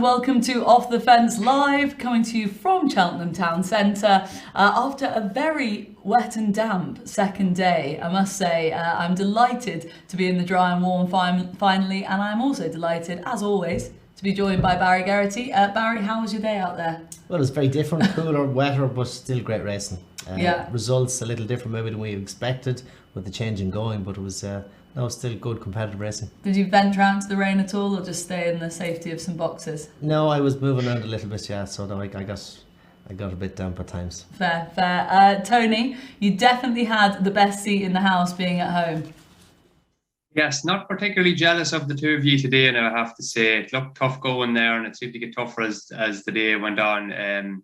and welcome to Off the Fence Live, coming to you from Cheltenham Town Centre after a very wet and damp second day. I must say, I'm delighted to be in the dry and warm finally, and I'm also delighted, as always, to be joined by Barry Geraghty. Barry, how was your day out there? Well, it's very different, cooler, wetter, but still great racing. Results a little different maybe than we expected with the change in going, but it was still good competitive racing. Did you venture out into the rain at all, or just stay in the safety of some boxes? No, I was moving around a little bit, so I got a bit damp at times. Fair. Tony, you definitely had the best seat in the house being at home. Yes, not particularly jealous of the two of you today, and I have to say it looked tough going there, and it seemed to get tougher as the day went on.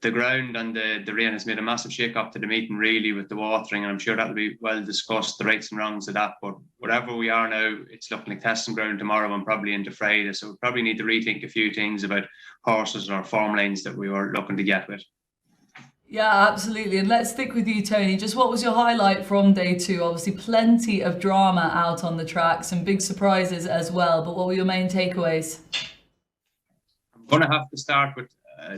The ground and the rain has made a massive shake-up to the meeting, really, with the watering, and I'm sure that'll be well discussed, the rights and wrongs of that. But whatever we are now, it's looking like testing ground tomorrow and probably into Friday, so we probably need to rethink a few things about horses or form lines that we were looking to get with. Yeah, absolutely. And let's stick with you, Tony. Just what was your highlight from day two? Obviously, plenty of drama out on the track, some big surprises as well. But what were your main takeaways? I'm going to have to start with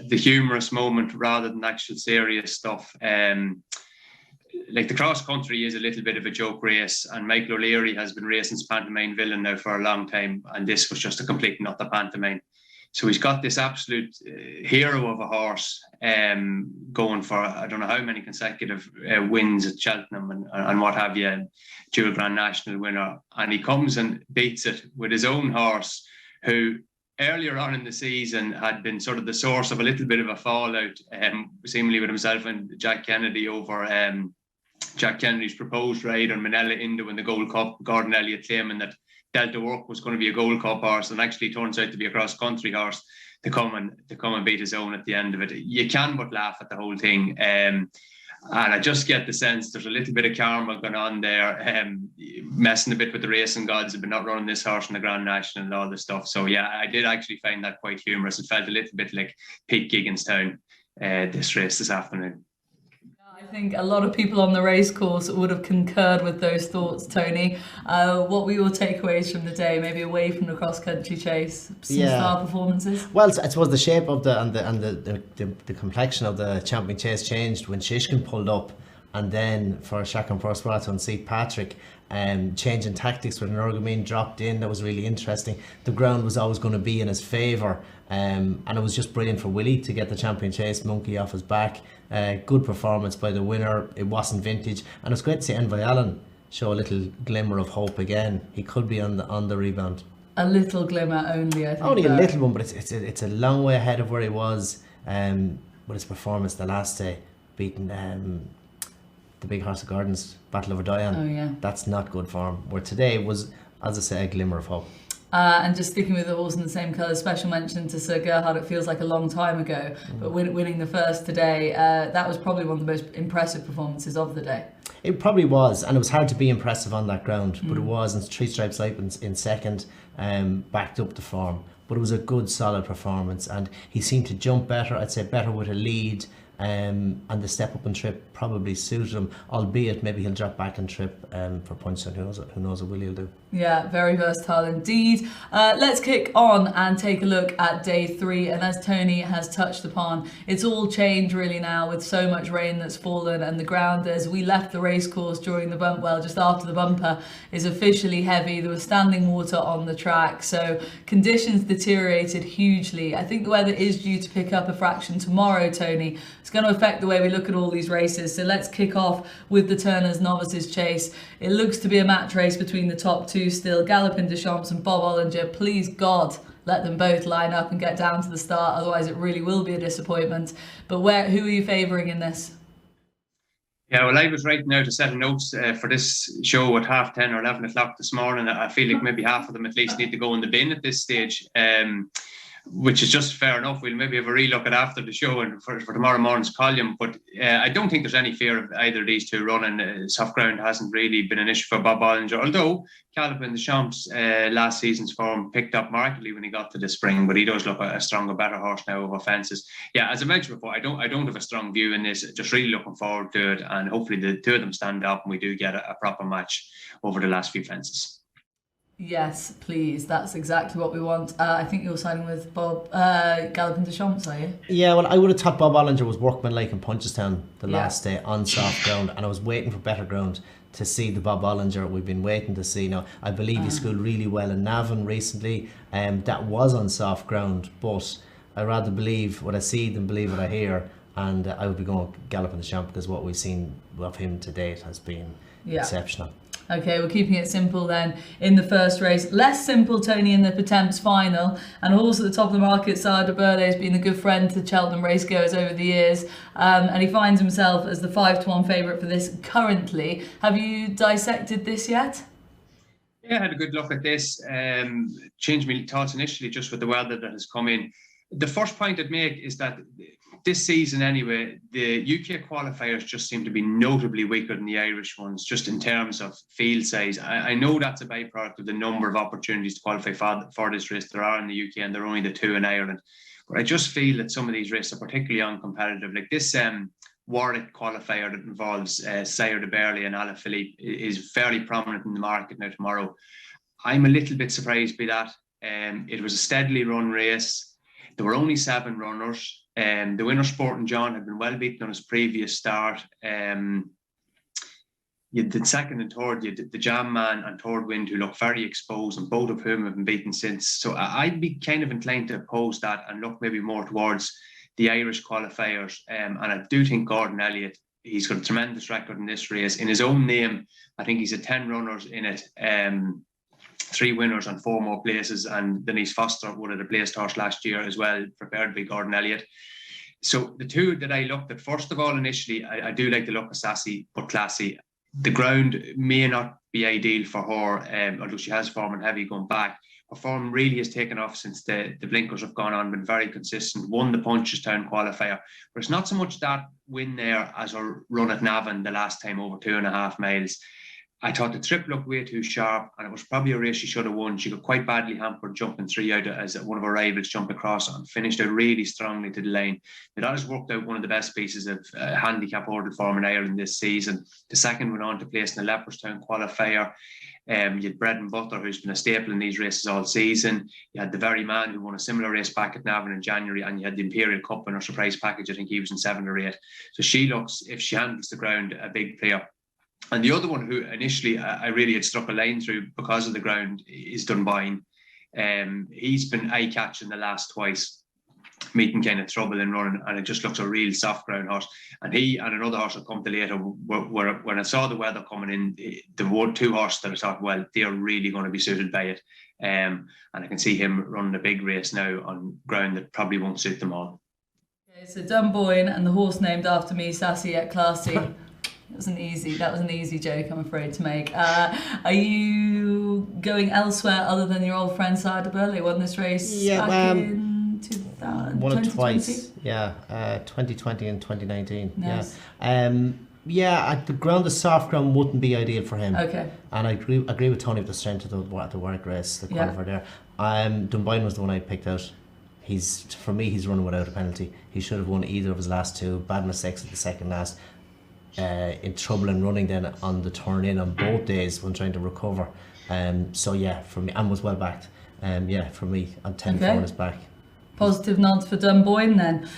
the humorous moment rather than actual serious stuff. Like the cross country is a little bit of a joke race, and Michael O'Leary has been racing pantomime villain now for a long time, and this was just a complete and utter pantomime. So he's got this absolute hero of a horse going for I don't know how many consecutive wins at Cheltenham and what have you, dual Grand National winner, and he comes and beats it with his own horse, who earlier on in the season had been sort of the source of a little bit of a fallout, seemingly with himself and Jack Kennedy over Jack Kennedy's proposed ride on Manila Indo in the Gold Cup. Gordon Elliott claiming that Delta Work was going to be a Gold Cup horse, and actually turns out to be a cross-country horse to come and beat his own at the end of it. You can but laugh at the whole thing. And I just get the sense there's a little bit of karma going on there, messing a bit with the racing gods have been not running this horse in the Grand National and all this stuff. So yeah, I did actually find that quite humorous. It felt a little bit like Pete Gigginstown, this race this afternoon. I think a lot of people on the racecourse would have concurred with those thoughts, Tony. What were your takeaways from the day, maybe away from the cross-country chase? Some star performances? Well, I suppose the shape of the complexion of the champion chase changed when Shishkin pulled up, and then for Shachar Prosperity and St. Patrick, changing tactics when Energumene dropped in. That was really interesting. The ground was always going to be in his favour, and it was just brilliant for Willie to get the champion chase monkey off his back. Good performance by the winner. It wasn't vintage, and it's great to see Envoy Allen show a little glimmer of hope again. He could be on the rebound. A little glimmer only, I think. Only a little one, but it's a long way ahead of where he was with his performance the last day, beating the Big Horse of Gardens, Battle Over Diane. Oh yeah. That's not good form. Where today was, as I say, a glimmer of hope. And just sticking with the horse in the same colour, special mention to Sir Gerhard. It feels like a long time ago, but winning the first today, that was probably one of the most impressive performances of the day. It probably was, and it was hard to be impressive on that ground, but it was, and Three Stripes Light in second backed up the form. But it was a good, solid performance, and he seemed to jump better, I'd say better with a lead, and the step up and trip probably suited him, albeit maybe he'll drop back and trip for points, and who knows what Willie will do. Yeah, very versatile indeed. Let's kick on and take a look at day three. And as Tony has touched upon, it's all changed really now with so much rain that's fallen, and the ground as we left the racecourse during the bump, well, just after the bumper, is officially heavy. There was standing water on the track, so conditions deteriorated hugely. I think the weather is due to pick up a fraction tomorrow, Tony. It's going to affect the way we look at all these races. So let's kick off with the Turner's Novices Chase. It looks to be a match race between the top two still, Galopin Deschamps and Bob Ollinger. Please God, let them both line up and get down to the start, otherwise it really will be a disappointment. But who are you favouring in this? Yeah, well, I was writing out a set of notes for this show at 10:30 or 11 o'clock this morning. I feel like maybe half of them at least need to go in the bin at this stage. Which is just fair enough. We'll maybe have a relook at after the show and for tomorrow morning's column. But I don't think there's any fear of either of these two running. Soft ground hasn't really been an issue for Bob Ollinger, although Galopin Deschamps last season's form picked up markedly when he got to the spring, but he does look a stronger, better horse now over fences. Yeah, as I mentioned before, I don't have a strong view in this. Just really looking forward to it, and hopefully the two of them stand up and we do get a proper match over the last few fences. Yes, please. That's exactly what we want. I think you're signing with Bob Galloping de Champs, are you? Yeah, well, I would have thought Bob Ollinger was workmanlike in Punchestown the Yeah. last day on soft ground, and I was waiting for better ground to see the Bob Ollinger we've been waiting to see. Now, I believe he schooled really well in Navan recently, that was on soft ground, but I rather believe what I see than believe what I hear, and I would be going Galloping de Champs because what we've seen of him to date has been exceptional. Okay, we're keeping it simple then in the first race. Less simple, Tony, in the Potemps final. And also at the top of the market, Sire de Burley has been a good friend to the Cheltenham racegoers over the years. And he finds himself as the 5-1 favourite for this currently. Have you dissected this yet? Yeah, I had a good look at this. Changed my thoughts initially just with the weather that has come in. The first point I'd make is that this season anyway, the UK qualifiers just seem to be notably weaker than the Irish ones, just in terms of field size. I know that's a byproduct of the number of opportunities to qualify for this race there are in the UK, and there are only the 2 in Ireland. But I just feel that some of these races are particularly uncompetitive. Like this Warwick qualifier that involves Sire de Burley and Alaphilippe is fairly prominent in the market now tomorrow. I'm a little bit surprised by that. It was a steadily run race. There were only 7 runners. The winner, Sporting John, had been well beaten on his previous start. You had the second and third, you had the Jam Man and Third Wind, who look very exposed, and both of whom have been beaten since. So I'd be kind of inclined to oppose that and look maybe more towards the Irish qualifiers. And I do think Gordon Elliott, he's got a tremendous record in this race. In his own name, I think he's had 10 runners in it. 3 winners and 4 more places, and Denise Foster would have placed horse last year as well, prepared by Gordon Elliott. So the 2 that I looked at, first of all, initially, I do like the look of Sassy but Classy. The ground may not be ideal for her, although she has form and heavy going back. Her form really has taken off since the blinkers have gone on, been very consistent, won the Punchestown qualifier. But it's not so much that win there as her run at Navan the last time, over 2.5 miles. I thought the trip looked way too sharp, and it was probably a race she should have won. She got quite badly hampered jumping 3 out as one of her rivals jumped across and finished out really strongly to the lane. Now, that has worked out one of the best pieces of handicap ordered form in Ireland this season. The second went on to place in the Leopardstown qualifier. You had Bread and Butter, who's been a staple in these races all season. You had the Very Man, who won a similar race back at Navan in January, and you had the Imperial Cup in her surprise package. I think he was in 7 or 8. So she looks, if she handles the ground, a big player. And the other one who initially I really had struck a line through because of the ground is Dunboyne. He's been eye-catching the last twice, meeting kind of trouble in running, and it just looks a real soft ground horse. And he and another horse will come to later, where when I saw the weather coming in, there were 2 horses that I thought, well, they're really going to be suited by it. And I can see him running a big race now on ground that probably won't suit them all. Okay, so Dunboyne and the horse named after me, Sassy yet Classy. That was an easy joke, I'm afraid to make. Are you going elsewhere other than your old friend Sire de Burley? Won this race back in 2020? Won it twice, 2020 and 2019. Nice. The ground, the soft ground wouldn't be ideal for him. Okay. And I agree with Tony with the strength of the Warwick race, the qualifier there. Dunboyne was the one I picked out. For me, he's running without a penalty. He should have won either of his last 2. Bad mistakes at the second last. In trouble in running then on the turn in on both days when trying to recover. For me, and was well backed. For me, on 10-4 on his back. Positive nods for Dunboyne then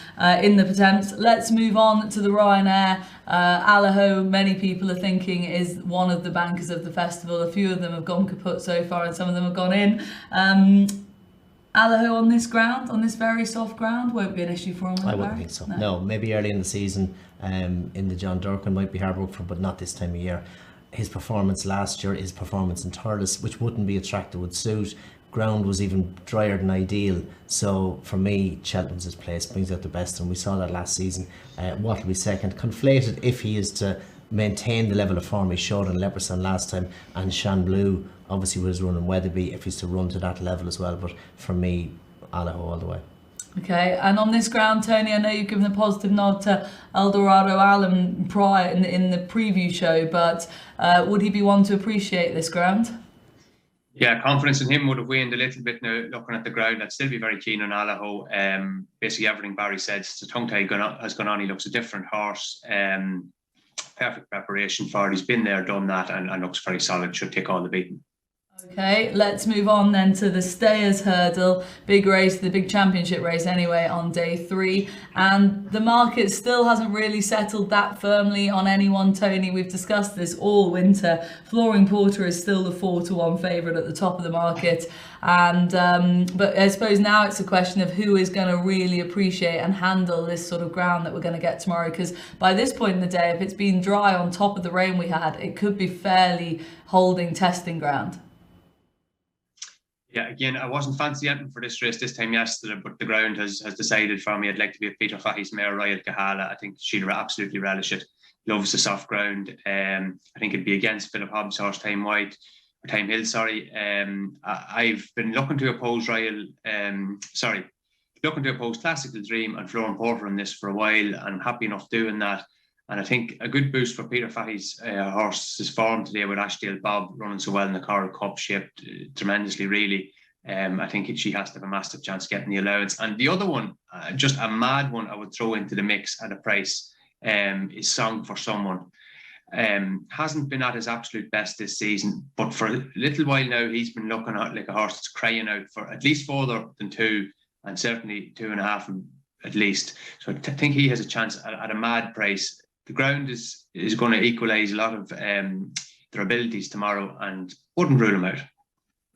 in the Potemps. Let's move on to the Ryanair. Allaho, many people are thinking, is one of the bankers of the festival. A few of them have gone kaput so far, and some of them have gone in. Allaho on this ground, on this very soft ground, won't be an issue for him. I wouldn't think so. No, maybe early in the season, in the John Durkin might be hard work for him, but not this time of year. His performance last year, his performance in Thurles, which wouldn't be attractive, would suit. Ground was even drier than ideal. So for me, Cheltenham's his place, brings out the best, and we saw that last season. What will be second? Conflated if he is to maintain the level of form he showed in Leopardstown last time, and Shan Blue obviously was running Weatherby if he's to run to that level as well. But for me, Allaho all the way. Okay, and on this ground, Tony, I know you've given a positive nod to Eldorado Allen prior in the preview show, but would he be one to appreciate this ground? Yeah, confidence in him would have waned a little bit now looking at the ground. I'd still be very keen on Allaho. Basically everything Barry said, the tongue tie has gone on. He looks a different horse. Perfect preparation for it. He's been there, done that, and looks very solid. Should take all the beating. Okay, let's move on then to the Stayers Hurdle. Big race, the big championship race anyway, on day 3. And the market still hasn't really settled that firmly on anyone, Tony. We've discussed this all winter. Flooring Porter is still the 4-1 favourite at the top of the market. And but I suppose now it's a question of who is going to really appreciate and handle this sort of ground that we're going to get tomorrow. Because by this point in the day, if it's been dry on top of the rain we had, it could be fairly holding testing ground. Yeah, again, I wasn't fancy anything for this race this time yesterday, but the ground has decided for me. I'd like to be a Peter Fahy's mare, Ryle. I think she'd absolutely relish it. Loves the soft ground. I think it'd be against Philip Hobbs' horse Time Hill. I've been looking to oppose Classical Dream and Flooring Porter in this for a while, and I'm happy enough doing that. And I think a good boost for Peter Fahy's horse's form today with Ashdale Bob running so well in the Coral Cup, shaped tremendously, really. I think she has to have a massive chance getting the allowance. And the other one, just a mad one I would throw into the mix at a price, is Song for Someone. Hasn't been at his absolute best this season, but for a little while now, he's been looking at like a horse that's crying out for at least further than 2, and certainly 2.5 at least. So I think he has a chance at a mad price. The ground is going to equalise a lot of their abilities tomorrow, and wouldn't rule them out.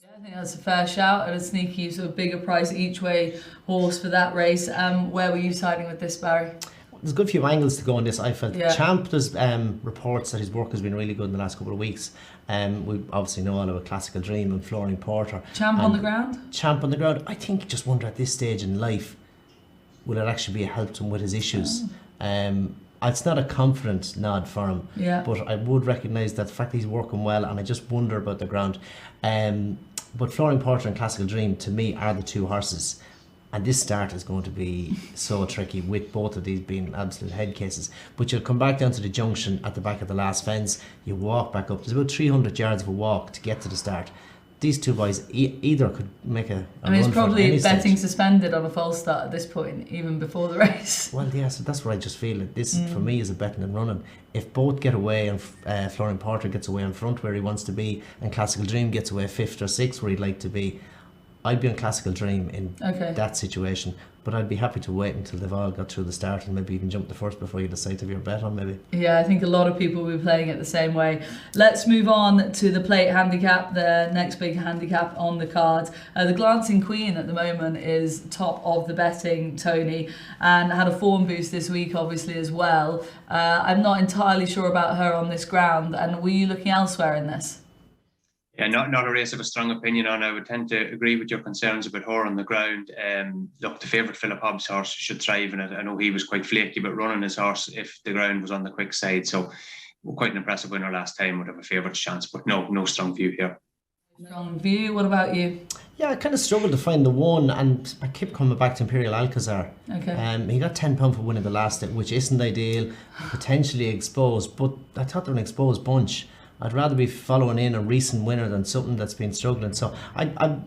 Yeah, I think that's a fair shout at a sneaky sort of bigger price each way horse for that race. Where were you siding with this, Barry? There's a good few angles to go on this. I felt Champ does reports that his work has been really good in the last couple of weeks. We obviously know all about Classical Dream and Flooring Porter. Champ on the ground? Champ on the ground. I think just wonder at this stage in life, will it actually be a help to him with his issues? It's not a confident nod for him, but I would recognise that the fact that he's working well, and I just wonder about the ground. But Flooring Porter and Classical Dream, to me, are the two horses. And this start is going to be so tricky, with both of these being absolute head cases. But you'll come back down to the junction at the back of the last fence, you walk back up. There's about 300 yards of a walk to get to the start. These two boys either could make a I mean, run it's probably for betting stage. Suspended on a false start at this point, even before the race. Well, yeah, so that's what I just feel. This, for me, is a betting and running. If both get away, and Flooring Porter gets away in front where he wants to be, and Classical Dream gets away 5th or 6th where he'd like to be, I'd be on Classical Dream in that situation. But I'd be happy to wait until they've all got through the start, and maybe even jump the first before you decide to have your bet on, maybe. Yeah, I think a lot of people will be playing it the same way. Let's move on to the plate handicap, the next big handicap on the card. The Glancing Queen at the moment is top of the betting, Tony, and had a form boost this week, obviously, as well. I'm not entirely sure about her on this ground, and were you looking elsewhere in this? Yeah, not a race of a strong opinion on. I would tend to agree with your concerns about her on the ground. Look, the favourite Philip Hobbs horse should thrive in it. I know he was quite flaky about running his horse if the ground was on the quick side. So quite an impressive winner last time, would have a favourite chance. But no strong view here. Strong view. What about you? Yeah, I kind of struggled to find the one, and I kept coming back to Imperial Alcazar. Okay. He got £10 for winning the last, which isn't ideal, potentially exposed, but I thought they were an exposed bunch. I'd rather be following in a recent winner than something that's been struggling. So I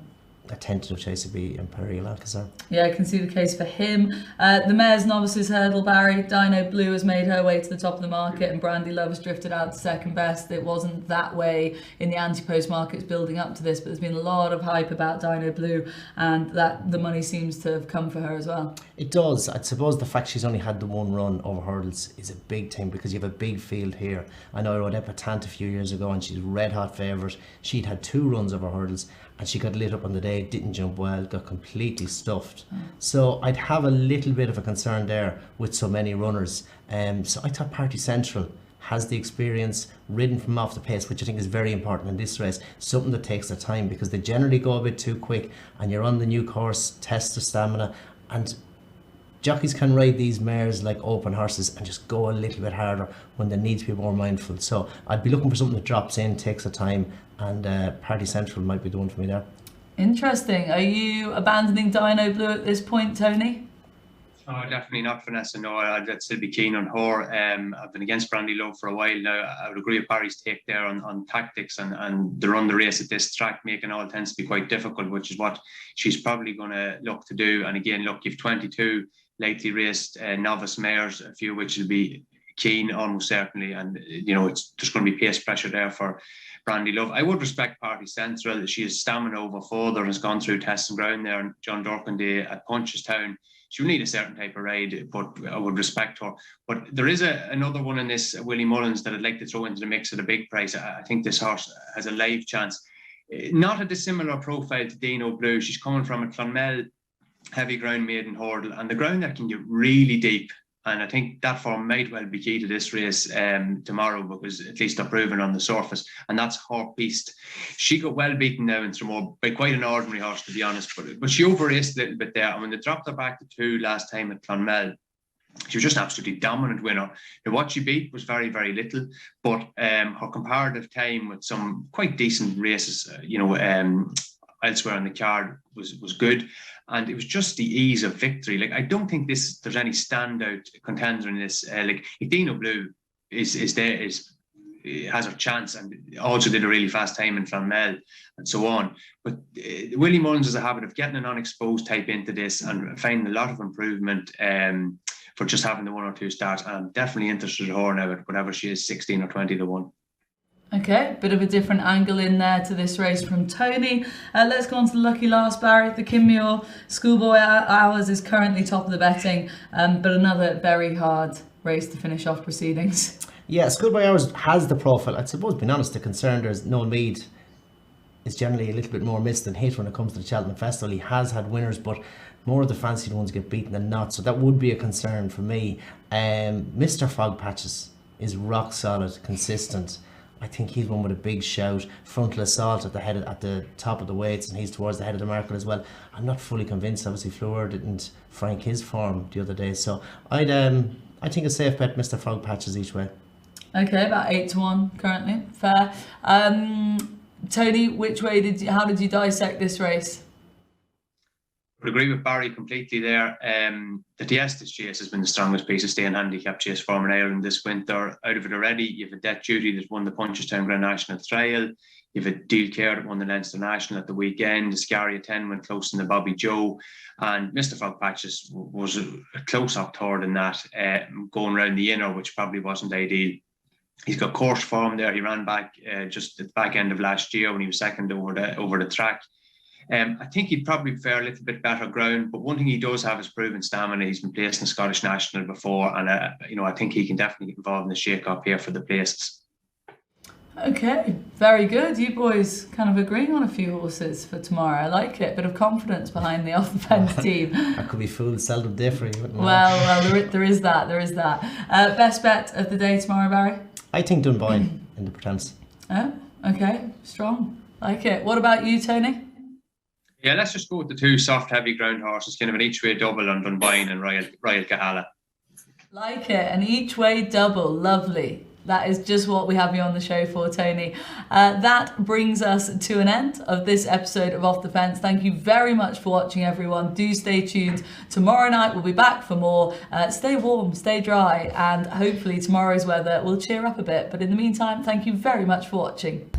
tentative choice would be Imperial Alcazar. Yeah, I can see the case for him. The Mares Novices Hurdle, Barry. Dino Blue has made her way to the top of the market, and Brandy Love has drifted out to second best. It wasn't that way in the anti-post markets building up to this, but there's been a lot of hype about Dino Blue, and that the money seems to have come for her as well. It does. I suppose the fact she's only had the one run over hurdles is a big thing, because you have a big field here. I know I rode Epatant a few years ago, and she's a red hot favourite. She'd had 2 runs over hurdles, and she got lit up on the day, didn't jump well, got completely stuffed. So I'd have a little bit of a concern there with so many runners. So I thought Party Central has the experience, ridden from off the pace, which I think is very important in this race. Something that takes their time, because they generally go a bit too quick, and you're on the new course, test of stamina, and jockeys can ride these mares like open horses and just go a little bit harder when they need to be more mindful. So I'd be looking for something that drops in, takes the time, and Party Central might be the one for me there. Interesting. Are you abandoning Dino Blue at this point, Tony? Oh, definitely not, Vanessa. No, I'd still be keen on her. I've been against Brandy Love for a while now. I would agree with Barry's take there on tactics and the run the race at this track, making all tends to be quite difficult, which is what she's probably going to look to do. And again, look, you've 22 lately raced novice mares, a few which will be keen, almost certainly, and there's going to be pace pressure there for Brandy Love. I would respect Party Central. She has stamina over further and has gone through test and ground there, and John Dorkinday at Punchestown. She will need a certain type of ride, but I would respect her. But there is another one in this, Willie Mullins, that I'd like to throw into the mix at a big price. I think this horse has a live chance. Not a dissimilar profile to Dino Blue. She's coming from a Clonmel heavy ground maiden hurdle, and the ground there can get really deep. And I think that form might well be key to this race tomorrow, because at least they're proven on the surface. And that's her beast. She got well beaten now in Tramore by quite an ordinary horse, to be honest. But she over-raced a little bit there. And when they dropped her back to 2 last time at Clonmel, she was just an absolutely dominant winner. Now, what she beat was very, very little. But her comparative time with some quite decent races, elsewhere on the card was good. And it was just the ease of victory. Like, I don't think there's any standout contender in this. Like, Dino Blue has her chance, and also did a really fast time in Clonmel and so on. But Willie Mullins has a habit of getting an unexposed type into this and finding a lot of improvement for just having the 1 or 2 starts. And I'm definitely interested in her now at whatever she is, 16 or 20 to 1. Okay, bit of a different angle in there to this race from Tony. Let's go on to the lucky last, Barry. The Kinmure Schoolboy Hours is currently top of the betting, but another very hard race to finish off proceedings. Yeah, Schoolboy Hours has the profile. I suppose, being honest, the concern there is Noel Meade is generally a little bit more missed than hit when it comes to the Cheltenham Festival. He has had winners, but more of the fancied ones get beaten than not, so that would be a concern for me. Mr. Fog Patches is rock solid, consistent. I think he's one with a big shout. Frontal Assault at the top of the weights, and he's towards the head of the market as well. I'm not fully convinced. Obviously, Fleur didn't frank his form the other day, so I think a safe bet, Mr. Fog Patches each way. Okay, about 8 to 1 currently. Fair. Tony, how did you dissect this race? I would agree with Barry completely there. The Diestis chase has been the strongest piece of staying handicap chase form in Ireland this winter. Out of it already, you have a Death Duty that won the Punchestown Grand National Trial. You have a Deal Care that won the Leinster National at the weekend. The Scaria 10 went close in the Bobby Joe. And Mr. Fog Patches was a close-up third in that, going around the inner, which probably wasn't ideal. He's got course form there. He ran back just at the back end of last year when he was second over the track. I think he'd probably prefer a little bit better ground, but one thing he does have is proven stamina. He's been placed in the Scottish National before, and I think he can definitely get involved in the shake-up here for the places. Okay, very good. You boys kind of agreeing on a few horses for tomorrow. I like it. Bit of confidence behind the off-the-fence team. That could be fooled seldom differing. Well, there is that. Best bet of the day tomorrow, Barry? I think Dunboyne in the Pretense. Oh, okay, strong. Like it. What about you, Tony? Yeah, let's just go with the 2 soft, heavy ground horses, kind of an each-way double on Dunboyne and Ryle Cahala. Like it, an each-way double, lovely. That is just what we have you on the show for, Tony. That brings us to an end of this episode of Off the Fence. Thank you very much for watching, everyone. Do stay tuned. Tomorrow night we'll be back for more. Stay warm, stay dry, and hopefully tomorrow's weather will cheer up a bit. But in the meantime, thank you very much for watching.